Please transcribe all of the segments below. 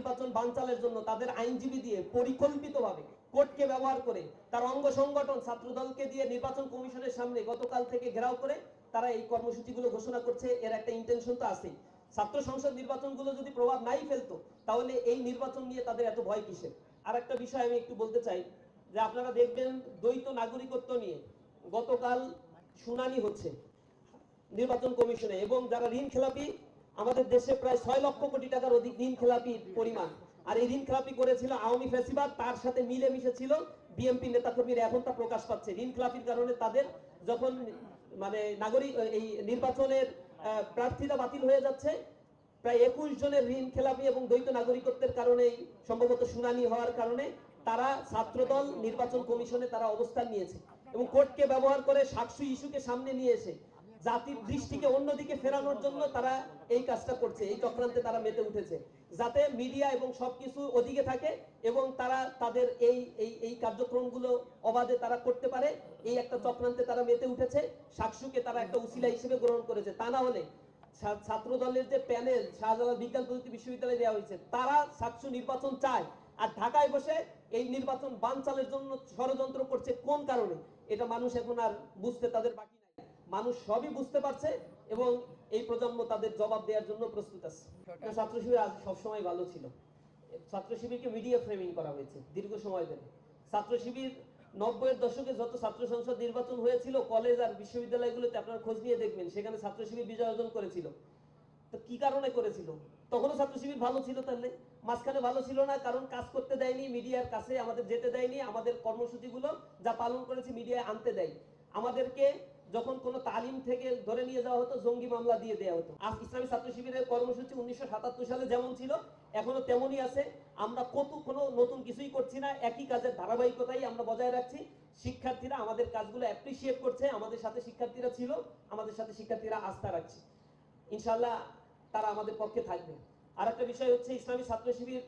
নির্বাচন বানচালের জন্য তাদের আইনজীবী দিয়ে পরিকল্পিতভাবে কোর্টকে ব্যবহার করে তার অঙ্গ সংগঠন ছাত্রদলকে দিয়ে নির্বাচন কমিশনের সামনে গতকাল থেকে ঘেরাও করে তারা এই কর্মসূচিগুলো ঘোষণা করছে। এর একটা ইন্টেনশন তো আছেই। ছাত্র সংসদ নির্বাচনগুলো যদি প্রভাব নাই ফেলতো তাহলে এই নির্বাচন নিয়ে তাদের এত ভয় কিসের। আর একটা বিষয় আমি একটু বলতে চাই যে আপনারা দেখবেন দ্বৈত নাগরিকত্ব নিয়ে গতকাল শুনানি হচ্ছে নির্বাচন কমিশনে, এবং যারা ঋণ খেলাপি আমাদের দেশে প্রায় 6 লক্ষ কোটি টাকার অধিক ঋণ খেলাপি পরিমাণ। আর এই ঋণ খেলাপি করেছিল আওয়ামী ফ্যাসিবাদ, তার সাথে মিলেমিশে ছিল বিএনপি নেতাকর্মীরা। এখন তা প্রকাশ পাচ্ছে ঋণ খেলাপির কারণে তাদের যখন মানে নাগরিক এই নির্বাচনের প্রার্থীতা বাতিল হয়ে যাচ্ছে, প্রায় 21 জনের ঋণ খেলাপি এবং দ্বৈত নাগরিকত্বের কারণে সম্ভবত শুনানি হওয়ার কারণে তারা ছাত্রদল নির্বাচন কমিশনে তারা অবস্থান নিয়েছে এবং কোর্টকে ব্যবহার করে সাকসু ইস্যুকে সামনে নিয়ে এসে জাতির দৃষ্টিকে অন্যদিকে ফেরানোর জন্য তারা এই কাজটা করছে। এই চক্রান্তে তারা মেতে উঠেছে যাতে মিডিয়া এবং সবকিছু ওদিকে থাকে এবং তারা তাদের এই এই এই কার্যক্রমগুলো অবাধে তারা করতে পারে। এই একটা চক্রান্তে তারা মেতে উঠেছে। সাকসুকে তারা একটা উসিলা হিসেবে গ্রহণ করেছে। তা না হলে ছাত্র দলের যে প্যানেল শাহজালাল বিজ্ঞান প্রযুক্তি বিশ্ববিদ্যালয়ে দেওয়া হয়েছে, তারা সাকসু নির্বাচন চায় আর ঢাকায় বসে এই নির্বাচন বানচালের জন্য ষড়যন্ত্র করছে কোন কারণে, এটা মানুষ এখন আর বুঝতে তাদের বাকি নাই। মানুষ সবই বুঝতে পারছে এবং এই প্রজন্ম তাদের জবাব দেওয়ার জন্য প্রস্তুত আছে। ছাত্র শিবির আজ সবসময় ভালো ছিল। ছাত্র শিবিরকে মিডিয়া ফ্রেমিং করা হয়েছে দীর্ঘ সময় ধরে। ছাত্র শিবির 90-এর দশকে যত ছাত্র সংসদ নির্বাচন হয়েছিল কলেজ আর বিশ্ববিদ্যালয়গুলোতে আপনারা খোঁজ নিয়ে দেখবেন সেখানে ছাত্র শিবির বিজয় অর্জন করেছিল। তো কি কারণে করেছিল? তখনও ছাত্র শিবির ভালো ছিল, তাহলে মাঝখানে ভালো ছিল না কারণ কাজ করতে দেয়নি, মিডিয়ার কাছে আমাদের যেতে দেয়নি, আমাদের কর্মসূচিগুলো যা পালন করেছি মিডিয়ায় আনতে দেয়। আমাদেরকে যখন কোনো তালিম থেকে ধরে নিয়ে যাওয়া হতো জঙ্গি মামলা দিয়ে দেওয়া হতো। আজ ইসলামী ছাত্র শিবিরের কর্মসূচি 1977 সালে যেমন ছিল এখনো তেমনই আছে। আমরা কোনো নতুন কিছুই করছি না, একই কাজের ধারাবাহিকতাই আমরা বজায় রাখছি। শিক্ষার্থীরা আমাদের কাজগুলো অ্যাপ্রিসিয়েট করছে, আমাদের সাথে শিক্ষার্থীরা ছিল, আমাদের সাথে শিক্ষার্থীরা আস্থা রাখছে। ইনশাআল্লাহ তারা আমাদের পক্ষে থাকবে। আর একটা বিষয় হচ্ছে ইসলামী ছাত্র শিবির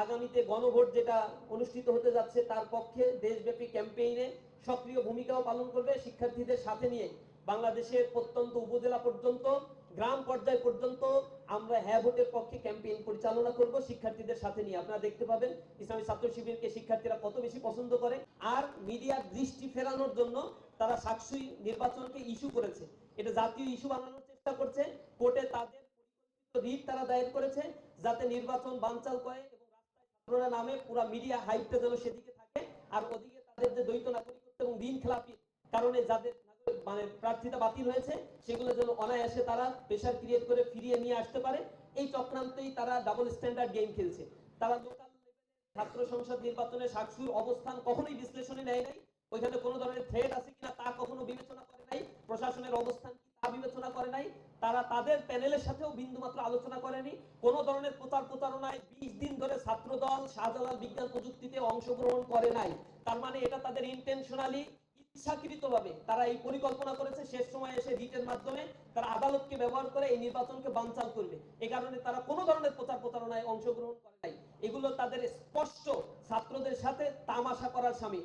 আগামীতে গণভোট যেটা অনুষ্ঠিত হতে যাচ্ছে তার পক্ষে দেশব্যাপী ক্যাম্পেইনে সক্রিয় ভূমিকাও পালন করবে। শিক্ষার্থীদের সাথে নিয়ে বাংলাদেশের প্রত্যন্ত উপজেলা পর্যন্ত গ্রাম পর্যায় পর্যন্ত আমরা হ্যাঁ ভোটের পক্ষে ক্যাম্পেইন পরিচালনা করব শিক্ষার্থীদের সাথে নিয়ে। আপনারা দেখতে পাবেন ইসলামী ছাত্র শিবিরকে শিক্ষার্থীরা কত বেশি পছন্দ করে। আর মিডিয়ার দৃষ্টি ফেরানোর জন্য তারা সাকসুই নির্বাচনকে ইস্যু করেছে, এটা জাতীয় ইস্যু বানানোর চেষ্টা করছে। কোর্টে তাদের রিট তারা দায়ের করেছে যাতে নির্বাচন বানচাল করে এবং রাস্তায় ছাত্ররা নামে পুরো মিডিয়া হাইপটা যেন সেদিকে থাকে। আর ওদিকে তাদের যে দ্বৈত নাগরিকত্ব এবং ঋণ খেলাপি কারণে যাদের মানে প্রার্থিতা বাতিল হয়েছে সেগুলো যেন অনায়াসে তারা প্রেশার ক্রিয়েট করে ফিরিয়ে নিয়ে আসতে পারে। এই চক্রান্তেই তারা ডাবল স্ট্যান্ডার্ড গেম খেলছে। তারা লোকাল ছাত্র সংসদ নির্বাচনে সাকসুর অবস্থান কখনোই বিশ্লেষণে নেয় নাই। ওইখানে কোনো ধরনের থ্রেট আছে কিনা তা কখনো বিবেচনা করে নাই। প্রশাসনের অবস্থান কি তা বিবেচনা করে নাই। তারা তাদের প্যানেলের সাথেও বিন্দুমাত্র আলোচনা করেনি। কোনো ধরনের প্রতারণায় 20 দিন ধরে ছাত্রদল শাহজালাল বিজ্ঞান প্রযুক্তিতে অংশগ্রহণ করে নাই। তার মানে এটা তাদের ইন্টেনশনালি ইচ্ছাকৃতভাবে তারা এই পরিকল্পনা করেছে শেষ সময় এসে রিটের মাধ্যমে তারা আদালতকে ব্যবহার করে এই নির্বাচনকে বানচাল করবে। এই কারণে তারা কোনো ধরনের প্রতারণায় অংশগ্রহণ করে নাই। এগুলো তাদের স্পষ্ট ছাত্রদের সাথে তামাশা করার সামিল।